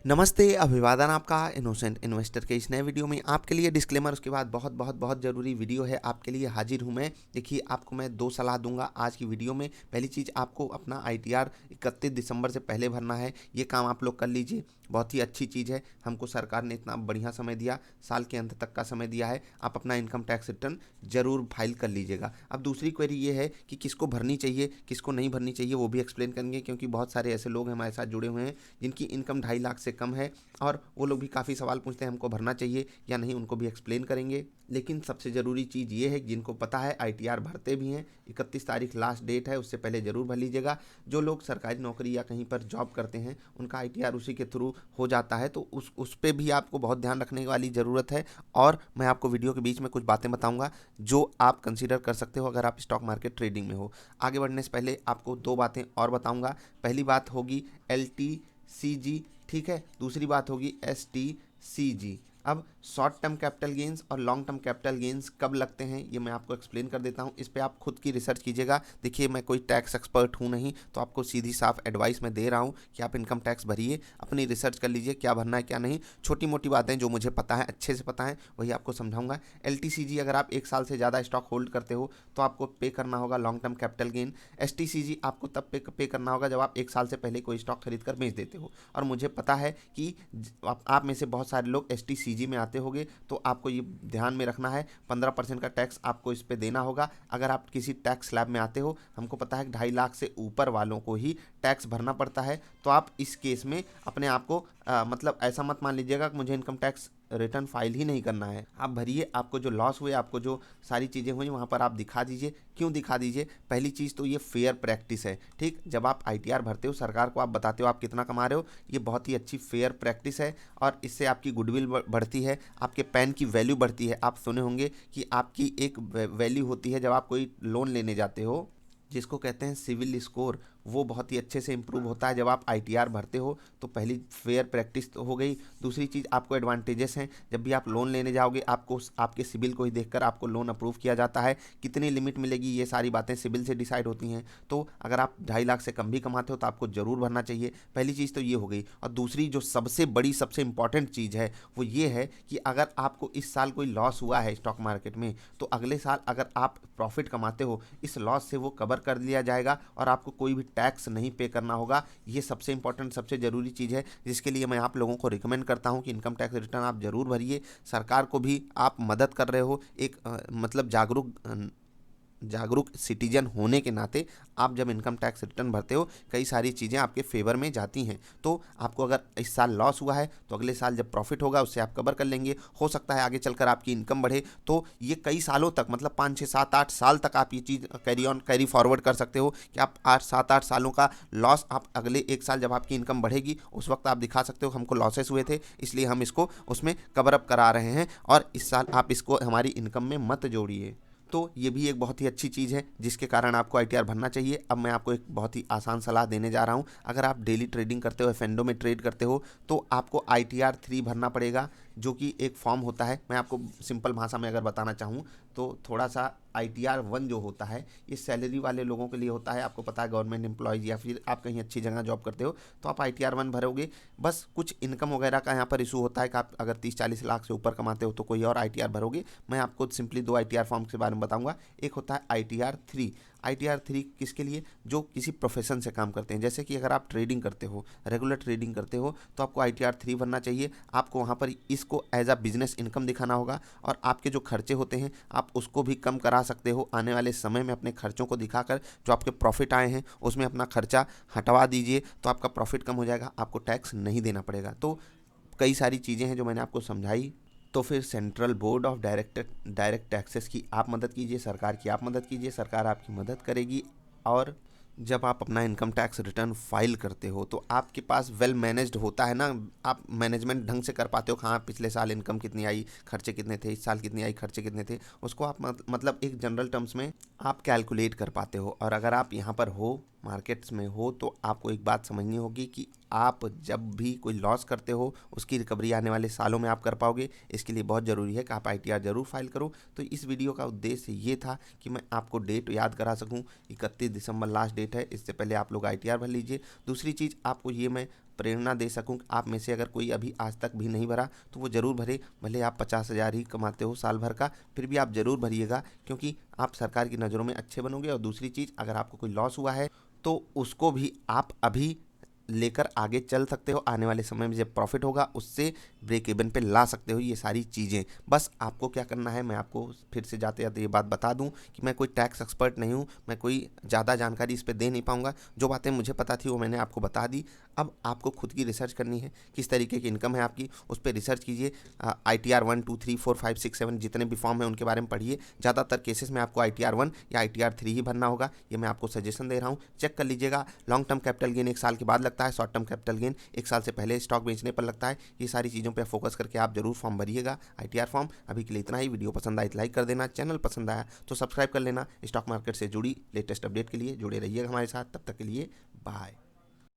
नमस्ते, अभिवादन आपका इनोसेंट इन्वेस्टर के इस नए वीडियो में आपके लिए डिस्क्लेमर, उसके बाद बहुत बहुत बहुत ज़रूरी वीडियो है आपके लिए हाजिर हूँ मैं। देखिए, आपको मैं 2 सलाह दूंगा आज की वीडियो में। पहली चीज़, आपको अपना आईटीआर 31 दिसंबर से पहले भरना है। ये काम आप लोग कर लीजिए, बहुत ही अच्छी चीज़ है। हमको सरकार ने इतना बढ़िया समय दिया, साल के अंत तक का समय दिया है। आप अपना इनकम टैक्स रिटर्न ज़रूर फाइल कर लीजिएगा। अब दूसरी क्वेरी ये है कि किसको भरनी चाहिए, किसको नहीं भरनी चाहिए, वो भी एक्सप्लेन करेंगे, क्योंकि बहुत सारे ऐसे लोग हमारे साथ जुड़े हुए हैं जिनकी इनकम 2.5 लाख से कम है और वो लोग भी काफ़ी सवाल पूछते हैं हमको भरना चाहिए या नहीं, उनको भी एक्सप्लेन करेंगे। लेकिन सबसे ज़रूरी चीज़ ये है कि जिनको पता है आईटीआर भरते भी हैं, 31 तारीख लास्ट डेट है, उससे पहले ज़रूर भर लीजिएगा। जो लोग सरकारी नौकरी या कहीं पर जॉब करते हैं उनका आईटीआर उसी के थ्रू हो जाता है, तो उस पर भी आपको बहुत ध्यान रखने वाली ज़रूरत है। और मैं आपको वीडियो के बीच में कुछ बातें बताऊँगा जो आप कंसिडर कर सकते हो अगर आप स्टॉक मार्केट ट्रेडिंग में हो। आगे बढ़ने से पहले आपको 2 बातें और बताऊँगा। पहली बात होगी LTCG, ठीक है। दूसरी बात होगी STCG। अब शॉर्ट टर्म कैपिटल गेंस और लॉन्ग टर्म कैपिटल गेंस कब लगते हैं ये मैं आपको एक्सप्लेन कर देता हूँ। इस पे आप खुद की रिसर्च कीजिएगा। देखिए, मैं कोई टैक्स एक्सपर्ट हूँ नहीं, तो आपको सीधी साफ एडवाइस मैं दे रहा हूँ कि आप इनकम टैक्स भरिए, अपनी रिसर्च कर लीजिए क्या भरना है क्या नहीं। छोटी मोटी बातें जो मुझे पता है, अच्छे से पता है, वही आपको समझाऊंगा। LTCG, अगर आप 1 साल से ज़्यादा स्टॉक होल्ड करते हो तो आपको पे करना होगा long term capital gain. STCG आपको तब पे करना होगा जब आप 1 साल से पहले कोई स्टॉक खरीद कर बेच देते हो। और मुझे पता है कि आप में से बहुत सारे लोग STCG में आते होंगे, तो आपको ये ध्यान में रखना है 15% का टैक्स आपको इस पे देना होगा। अगर आप किसी टैक्स स्लैब में आते हो, हमको पता है 2.5 लाख से ऊपर वालों को ही टैक्स भरना पड़ता है, तो आप इस केस में अपने आप को मतलब ऐसा मत मान लीजिएगा कि मुझे इनकम टैक्स रिटर्न फाइल ही नहीं करना है। आप भरिए, आपको जो लॉस हुए, आपको जो सारी चीज़ें हुई वहाँ पर आप दिखा दीजिए। क्यों दिखा दीजिए? पहली चीज़ तो ये फेयर प्रैक्टिस है, ठीक। जब आप आईटीआर भरते हो, सरकार को आप बताते हो आप कितना कमा रहे हो, ये बहुत ही अच्छी फेयर प्रैक्टिस है और इससे आपकी गुडविल बढ़ती है, आपके पैन की वैल्यू बढ़ती है। आप सुने होंगे कि आपकी एक वैल्यू होती है जब आप कोई लोन लेने जाते हो, जिसको कहते हैं सिविल स्कोर, वो बहुत ही अच्छे से इम्प्रूव होता है जब आप आईटीआर भरते हो। तो पहली फेयर प्रैक्टिस तो हो गई। दूसरी चीज़, आपको एडवांटेजेस हैं। जब भी आप लोन लेने जाओगे, आपको आपके सिबिल को ही देखकर आपको लोन अप्रूव किया जाता है। कितनी लिमिट मिलेगी, ये सारी बातें सिबिल से डिसाइड होती हैं। तो अगर आप 2.5 लाख से कम भी कमाते हो तो आपको ज़रूर भरना चाहिए। पहली चीज़ तो ये हो गई। और दूसरी जो सबसे बड़ी, सबसे इंपॉर्टेंट चीज़ है वो ये है कि अगर आपको इस साल कोई लॉस हुआ है स्टॉक मार्केट में, तो अगले साल अगर आप प्रॉफिट कमाते हो, इस लॉस से वो कवर कर लिया जाएगा और आपको कोई भी टैक्स नहीं पे करना होगा। ये सबसे इंपॉर्टेंट, सबसे ज़रूरी चीज़ है, जिसके लिए मैं आप लोगों को रिकमेंड करता हूं कि इनकम टैक्स रिटर्न आप ज़रूर भरिए। सरकार को भी आप मदद कर रहे हो, एक मतलब जागरूक सिटीजन होने के नाते आप जब इनकम टैक्स रिटर्न भरते हो, कई सारी चीज़ें आपके फेवर में जाती हैं। तो आपको अगर इस साल लॉस हुआ है तो अगले साल जब प्रॉफिट होगा उससे आप कवर कर लेंगे। हो सकता है आगे चलकर आपकी इनकम बढ़े, तो ये कई सालों तक, मतलब 5 6 7 8 साल तक आप ये चीज़ कैरी फॉरवर्ड कर सकते हो कि आप 8 सालों का लॉस आप अगले 1 साल जब आपकी इनकम बढ़ेगी उस वक्त आप दिखा सकते हो हमको लॉसेस हुए थे, इसलिए हम इसको उसमें कवर अप करा रहे हैं और इस साल आप इसको हमारी इनकम में मत जोड़िए। तो ये भी एक बहुत ही अच्छी चीज़ है जिसके कारण आपको आईटीआर भरना चाहिए। अब मैं आपको एक बहुत ही आसान सलाह देने जा रहा हूँ। अगर आप डेली ट्रेडिंग करते हो, एफएनडो में ट्रेड करते हो, तो आपको आईटीआर 3 भरना पड़ेगा, जो कि एक फॉर्म होता है। मैं आपको सिंपल भाषा में अगर बताना चाहूँ तो थोड़ा सा, आईटीआर 1 जो होता है ये सैलरी वाले लोगों के लिए होता है। आपको पता है, गवर्नमेंट एम्प्लॉयज़ या फिर आप कहीं अच्छी जगह जॉब करते हो तो आप आईटीआर 1 भरोगे। बस कुछ इनकम वगैरह का यहाँ पर इशू होता है कि आप अगर 30 40 लाख से ऊपर कमाते हो तो कोई और आईटीआर भरोगे। मैं आपको सिंपली 2 आईटीआर फॉर्म के बारे में बताऊंगा। एक होता है आईटीआर 3। आईटीआर 3 किसके लिए? जो किसी प्रोफेशन से काम करते हैं। जैसे कि अगर आप ट्रेडिंग करते हो, रेगुलर ट्रेडिंग करते हो, तो आपको आईटीआर 3 भरना चाहिए। आपको वहाँ पर इसको एज अ बिजनेस इनकम दिखाना होगा और आपके जो खर्चे होते हैं आप उसको भी कम करा सकते हो। आने वाले समय में अपने खर्चों को दिखाकर जो आपके प्रॉफिट आए हैं उसमें अपना खर्चा हटवा दीजिए, तो आपका प्रॉफिट कम हो जाएगा, आपको टैक्स नहीं देना पड़ेगा। तो कई सारी चीज़ें हैं जो मैंने आपको समझाई। तो फिर central board of direct taxes की आप मदद कीजिए, सरकार की आप मदद कीजिए, सरकार आपकी मदद करेगी। और जब आप अपना इनकम टैक्स रिटर्न फाइल करते हो तो आपके पास वेल मैनेज्ड होता है ना, आप मैनेजमेंट ढंग से कर पाते हो। हाँ, पिछले साल इनकम कितनी आई, खर्चे कितने थे, इस साल कितनी आई, खर्चे कितने थे, उसको आप मतलब एक जनरल टर्म्स में आप कैलकुलेट कर पाते हो। और अगर आप यहाँ पर हो, मार्केट्स में हो, तो आपको एक बात समझनी होगी कि आप जब भी कोई लॉस करते हो उसकी रिकवरी आने वाले सालों में आप कर पाओगे। इसके लिए बहुत ज़रूरी है कि आप ITR ज़रूर फाइल करो। तो इस वीडियो का उद्देश्य ये था कि मैं आपको डेट याद करा सकूं। 31 दिसंबर लास्ट डेट है, इससे पहले आप लोग ITR भर लीजिए। दूसरी चीज़ आपको ये मैं प्रेरणा दे सकूं कि आप में से अगर कोई अभी आज तक भी नहीं भरा तो वो ज़रूर भरे। भले आप 50,000 ही कमाते हो साल भर का, फिर भी आप ज़रूर भरिएगा, क्योंकि आप सरकार की नज़रों में अच्छे बनोगे। और दूसरी चीज़, अगर आपको कोई लॉस हुआ है तो उसको भी आप अभी लेकर आगे चल सकते हो। आने वाले समय में जब प्रॉफिट होगा उससे ब्रेक इवन पे ला सकते हो ये सारी चीज़ें। बस आपको क्या करना है, मैं आपको फिर से जाते जाते ये बात बता दूं कि मैं कोई टैक्स एक्सपर्ट नहीं हूं, मैं कोई ज़्यादा जानकारी इस पे दे नहीं पाऊंगा। जो बातें मुझे पता थी वो मैंने आपको बता दी। अब आपको खुद की रिसर्च करनी है, किस तरीके की इनकम है आपकी, उस पर रिसर्च कीजिए। ITR 1 2 3 4 5 6 7 जितने भी फॉर्म है उनके बारे में पढ़िए। ज़्यादातर केसेस में आपको ITR 1 या ITR 3 ही भरना होगा। ये मैं आपको सजेशन दे रहा हूँ, चेक कर लीजिएगा। लॉन्ग टर्म कैपिटल गेन 1 साल के बाद लगता है, शॉर्ट टर्म कैपिटल गेन 1 साल से पहले स्टॉक बेचने पर लगता है। ये सारी चीज़ों पर फोकस करके आप जरूर फॉर्म भरिएगा, ITR फॉर्म। अभी के लिए इतना ही। वीडियो पसंद आए तो लाइक कर देना, चैनल पसंद आया तो सब्सक्राइब कर लेना। स्टॉक मार्केट से जुड़ी लेटेस्ट अपडेट के लिए जुड़े रहिएगा हमारे साथ। तब तक के लिए बाय।